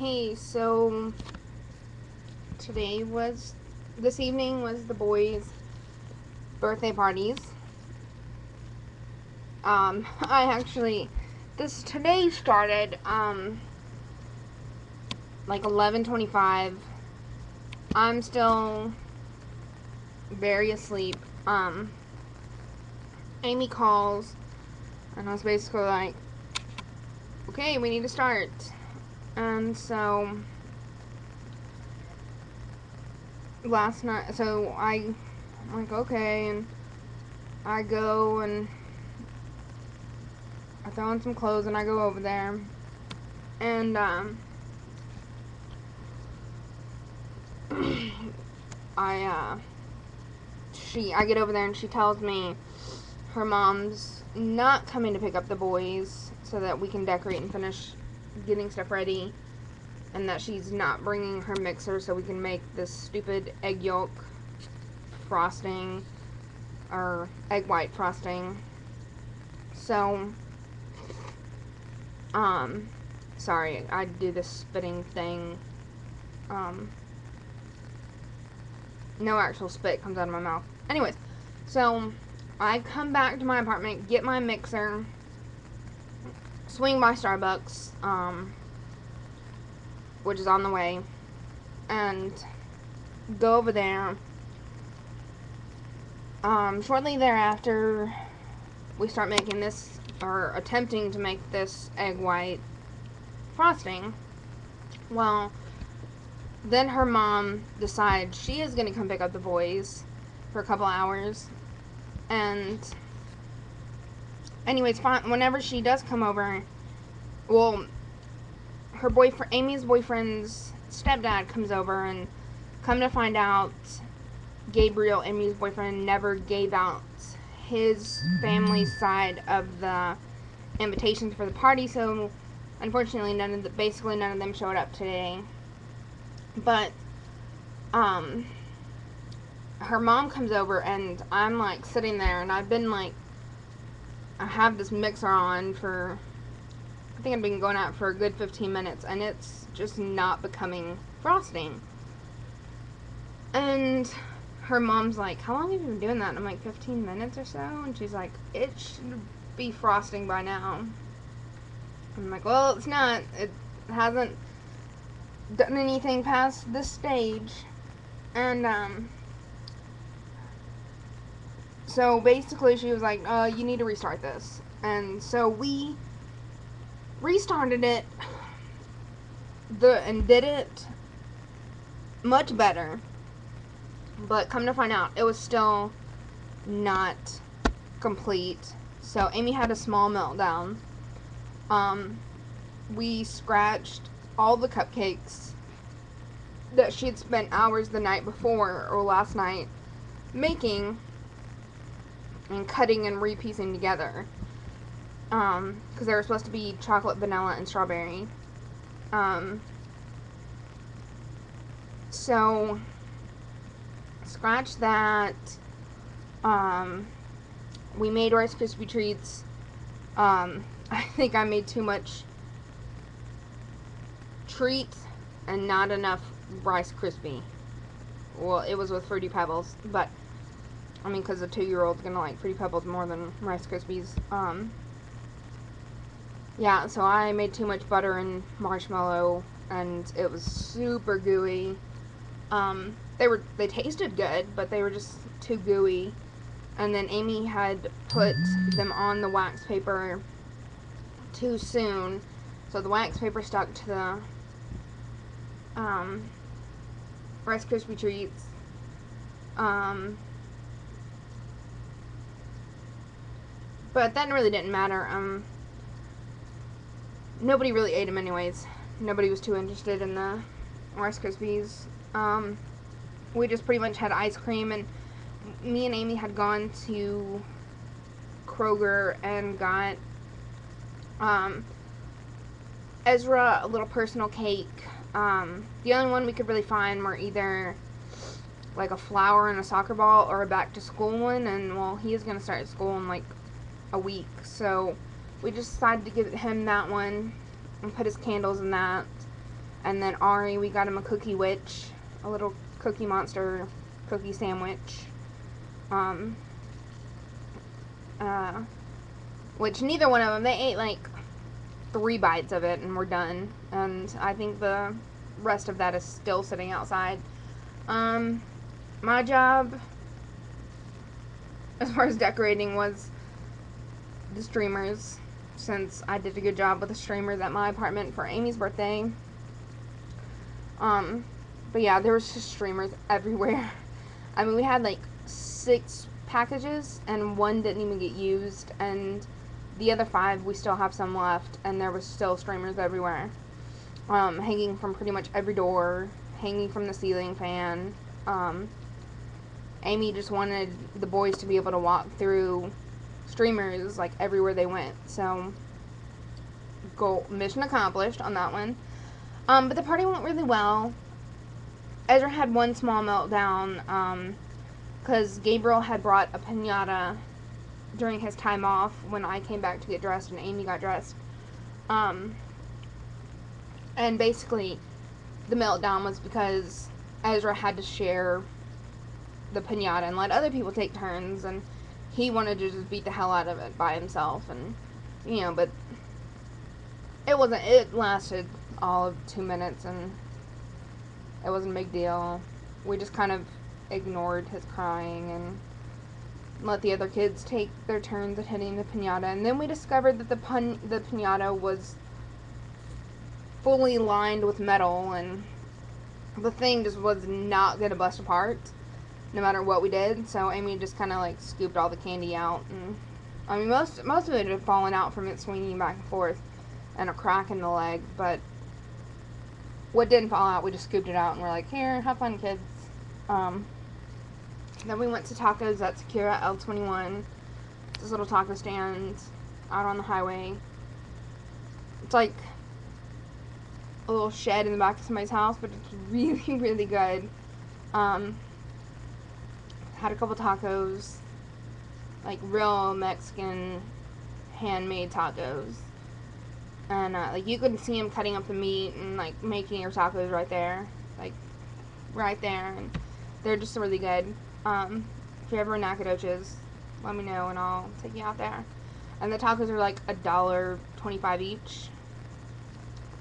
Hey, so this evening was the boys' birthday parties. I actually, today started, like 11:25. I'm still very asleep. Amy calls, and I was basically like, okay, we need to start. And so, last night, I'm like, okay, and I go and I throw on some clothes and I go over there. And, I get over there and she tells me her mom's not coming to pick up the boys so that we can decorate and finish getting stuff ready, and that she's not bringing her mixer so we can make this stupid egg yolk frosting or egg white frosting. So, sorry, I do this spitting thing. No actual spit comes out of my mouth. Anyways, so I come back to my apartment, get my mixer, swing by Starbucks, which is on the way, and go over there. Shortly thereafter, we start making this, or attempting to make this egg white frosting. Well, then her mom decides she is going to come pick up the boys for a couple hours. And anyways, whenever she does come over, well, Amy's boyfriend's stepdad comes over, and come to find out, Gabriel, Amy's boyfriend, never gave out his family's side of the invitations for the party, so unfortunately basically none of them showed up today. But her mom comes over, and I'm like sitting there, and I have this mixer on for, I think I've been going out for a good 15 minutes, and it's just not becoming frosting. And her mom's like, how long have you been doing that? And I'm like, 15 minutes or so. And she's like, it should be frosting by now. I'm like, well, it's not. It hasn't done anything past this stage. And so basically she was like, you need to restart this. And so we restarted it and did it much better. But come to find out, it was still not complete. So Amy had a small meltdown. We scratched all the cupcakes that she had spent hours the night before, or last night, making and cutting and repiecing together. Because they were supposed to be chocolate, vanilla, and strawberry. So scratch that. We made Rice Krispie treats. I think I made too much treat and not enough Rice Krispie. Well, it was with Fruity Pebbles, but I mean, because a 2-year-old's gonna like Fruity Pebbles more than Rice Krispies. Yeah, so I made too much butter and marshmallow, and it was super gooey. They tasted good, but they were just too gooey. And then Amy had put them on the wax paper too soon, so the wax paper stuck to the Rice Krispie treats. But that really didn't matter. Nobody really ate them anyways. Nobody was too interested in the Rice Krispies. We just pretty much had ice cream, and me and Amy had gone to Kroger and got Ezra a little personal cake. The only one we could really find were either like a flower and a soccer ball or a back to school one, and well, he is going to start school in like a week, so we just decided to give him that one and put his candles in that. And then Ari, we got him a Cookie Witch, a little Cookie Monster cookie sandwich. Which neither one of them, they ate like 3 bites of it and we're done. And I think the rest of that is still sitting outside. My job, as far as decorating, was the streamers, since I did a good job with the streamers at my apartment for Amy's birthday. But yeah, there was just streamers everywhere. I mean, we had like 6 packages, and 1 didn't even get used, and the other 5, we still have some left, and there was still streamers everywhere. Hanging from pretty much every door, hanging from the ceiling fan. Amy just wanted the boys to be able to walk through streamers, like, everywhere they went, so mission accomplished on that one. But the party went really well. Ezra had one small meltdown, because Gabriel had brought a piñata during his time off when I came back to get dressed and Amy got dressed. And basically, the meltdown was because Ezra had to share the piñata and let other people take turns, and he wanted to just beat the hell out of it by himself, and, you know, but it lasted all of 2 minutes, and it wasn't a big deal. We just kind of ignored his crying and let the other kids take their turns at hitting the piñata, and then we discovered that the piñata was fully lined with metal, and the thing just was not gonna bust apart no matter what we did. So Amy just kind of like scooped all the candy out, and I mean most of it had fallen out from it swinging back and forth and a crack in the leg, but what didn't fall out, we just scooped it out and we're like, here, have fun, kids. Then we went to tacos at Sakura L21. This little taco stand out on the highway. It's like a little shed in the back of somebody's house, but it's really, really good. Had a couple tacos, like real Mexican handmade tacos. And like you could see them cutting up the meat and like making your tacos right there, and they're just really good. If you're ever in Nacogdoches, let me know and I'll take you out there. And the tacos are like $1.25 each.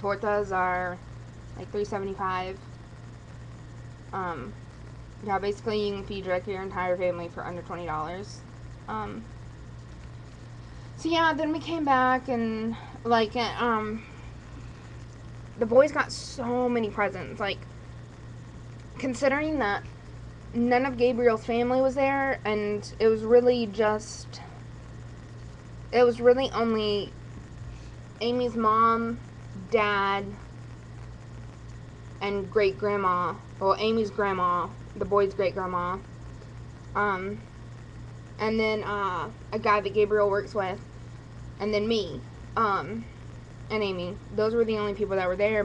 Tortas are like $3.75. Yeah, basically you can feed your entire family for under $20. So yeah, then we came back and like the boys got so many presents. Like, considering that none of Gabriel's family was there, and it was really only Amy's mom, dad, and great-grandma. Well, Amy's grandma, the boys' great-grandma. And then a guy that Gabriel works with, and then me, and Amy. Those were the only people that were there,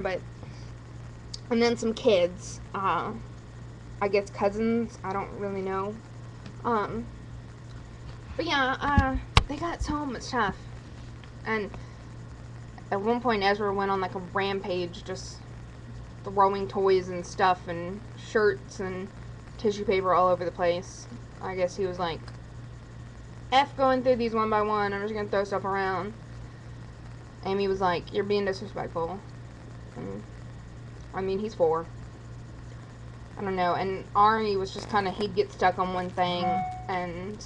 and then some kids, I guess cousins, I don't really know. But yeah, they got so much stuff. And at one point Ezra went on like a rampage, just throwing toys and stuff and shirts and tissue paper all over the place. I guess he was like, F going through these one by one, I'm just gonna throw stuff around. Amy was like, you're being disrespectful. And, I mean, he's 4. I don't know. And Ari was just kind of, he'd get stuck on one thing, and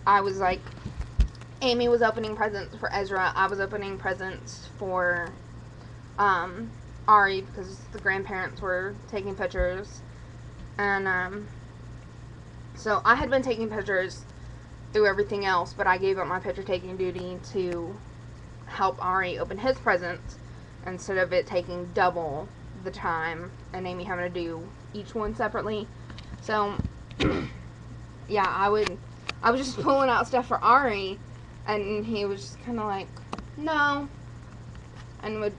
I was like, Amy was opening presents for Ezra, I was opening presents for Ari, because the grandparents were taking pictures, and so I had been taking pictures through everything else, but I gave up my picture taking duty to help Ari open his presents, instead of it taking double the time and Amy having to do each one separately. So yeah, I was just pulling out stuff for Ari, and he was just kind of like, no, and would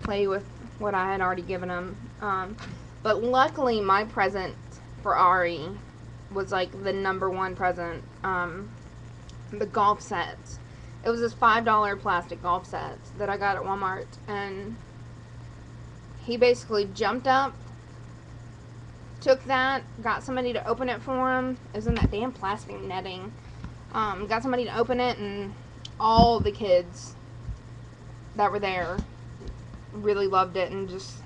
play with what I had already given him. But luckily my present for Ari was like the #1 present, the golf set. It was this $5 plastic golf set that I got at Walmart, and he basically jumped up, took that, got somebody to open it for him. It was in that damn plastic netting. Got somebody to open it, and all the kids that were there really loved it, and just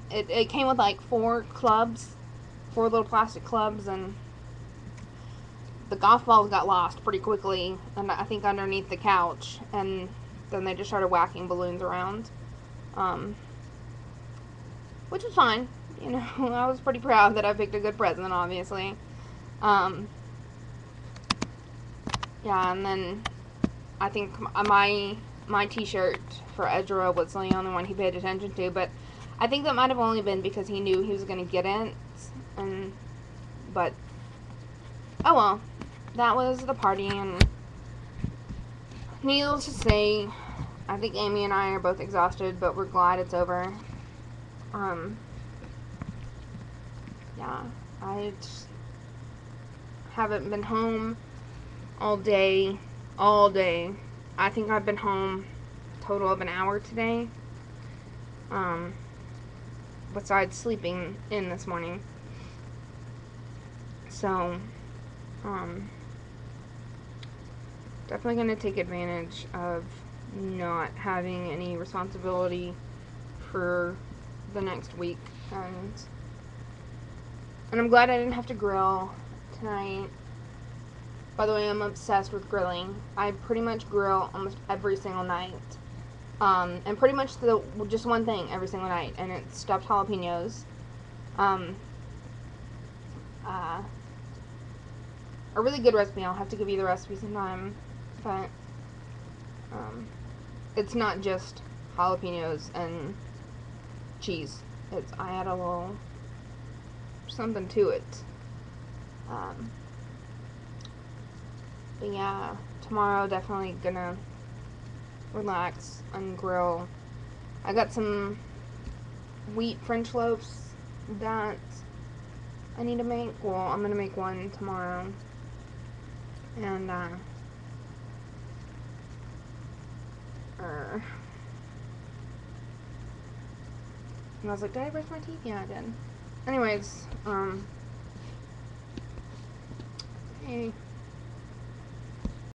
it came with like 4 little plastic clubs, and the golf balls got lost pretty quickly, and I think underneath the couch, and then they just started whacking balloons around, which was fine. You know, I was pretty proud that I picked a good present, obviously. Yeah, and then I think my t-shirt for Ezra was the only one he paid attention to, but I think that might have only been because he knew he was going to get it, but oh well, that was the party, and needless to say, I think Amy and I are both exhausted, but we're glad it's over. Yeah, I just haven't been home all day. I think I've been home a total of an hour today, besides sleeping in this morning. So, definitely going to take advantage of not having any responsibility for the next week, and I'm glad I didn't have to grill tonight. By the way, I'm obsessed with grilling. I pretty much grill almost every single night, and pretty much just one thing every single night, and it's stuffed jalapenos. A really good recipe. I'll have to give you the recipe sometime, but it's not just jalapenos and cheese. I add a little something to it. But yeah, tomorrow definitely gonna relax and grill. I got some wheat French loaves that I need to make. Well, I'm gonna make one tomorrow. And and I was like, did I brush my teeth? Yeah, I did. Anyways, hey.